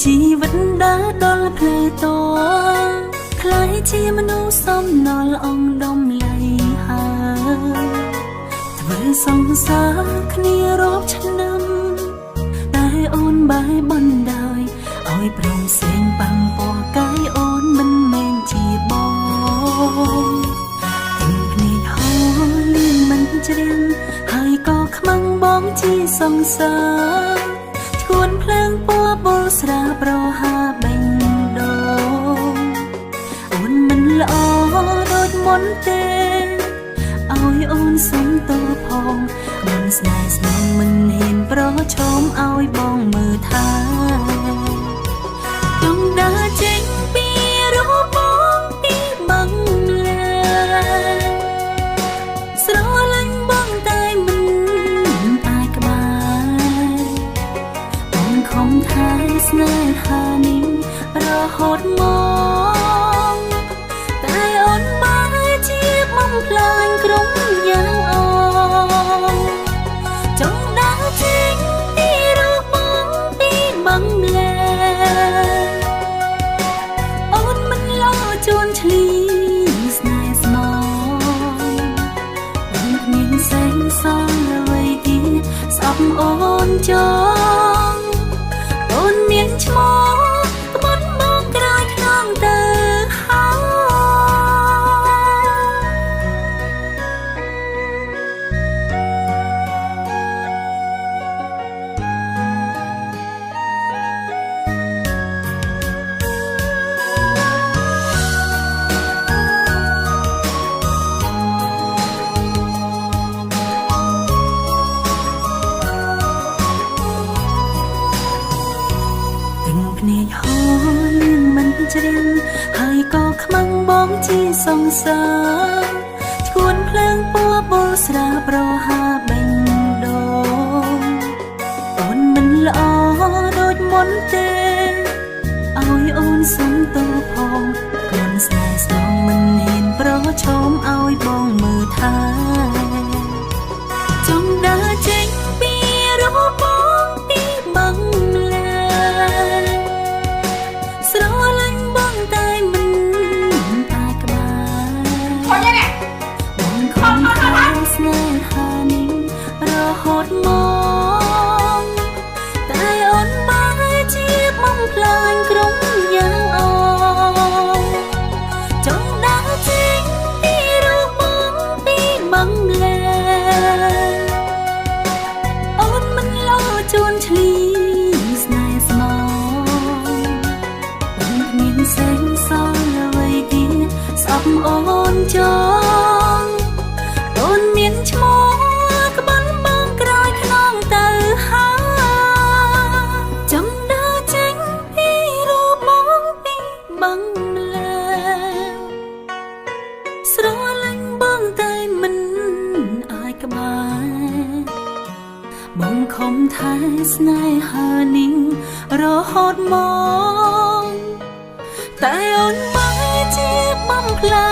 ជីវិតដើរដល់ផ្លូវតខ្លាយជាមនុស្សសំណល់អងដុំលៃហើយធ្វើសង្សារគ្នារាប់ឆ្នាំតែអូនបាយបណ្ដោយឲ្យព្រមសែងបាំងពណ៌កាយអូនមិនមែនជាបងទាំងគ្នាហោលៀងមិនច្រៀងហើយក៏ខ្មាំងបងជាសង្សារឈួនភ្លើងពណ៌បុលស្រាប្រហាបេញដូងអូនមិនល្អដូចមុនទេឲ្យអូនសុំតបផងមិនស្នេហ៍ស្នងមិនហ៊ានប្រឈមឲ្យបងមើលថាចង់ដើរចេញពីរូបបងពីបឹងលែស្រលាញ់បងតែមិនអាចក្បែរបងខំថែស្នេហានេះរហូតមកតែអូនបែរជាបំផ្លាញក្រុមយ៉ាងអងចង់ដើរចេញពីរូបបងពីបឹងលែអូនមិនលោជួនឆ្លីស្នេហ៍ស្មងអូនគ្មានសេងសល់អ្វីទៀតស្អប់អូនចងអូនមានឈ្មោះក្បត់មកក្រោយខ្នងទៅហើយគ្នាហោលៀងមិនច្រៀងហើយក៏ខ្មាំងបងជាសង្សារឈួនភ្លើងពណ៌បុលស្រាប្រហាបេញដូងអូនមិនល្អដូចមុនទេឲ្យអូនសុំតបផងកូនស្នេហ៍ស្នងមិនហ៊ានប្រឈមឲ្យបងមើលថាចង់ដើរចេញពីរូបបងពីបឹងលែស្រលាញ់បងតែមិនអាចក្បែរបងខំថែស្នេហានេះរហូតមកតែអូនបែរជាបំផ្លាញក្រុមយ៉ាងអងចង់ដើរចេញពីរូបបងពីបឹងលែអូនមិនលោជួនឆ្លីស្នេហ៍ស្មងមានសេងសល់អ្វីទៀតស្អប់អូនចងអូនមានឈ្មោះក្បត់បងក្រោយខ្នងទៅហើយចង់ដើរចេញពីរូបបងពីបឹងលែស្រលាញ់បងតែមិនអាចក្បែរបងខំថែស្នេហានេះរហូតមកតែអូនបែរជាបំផ្លា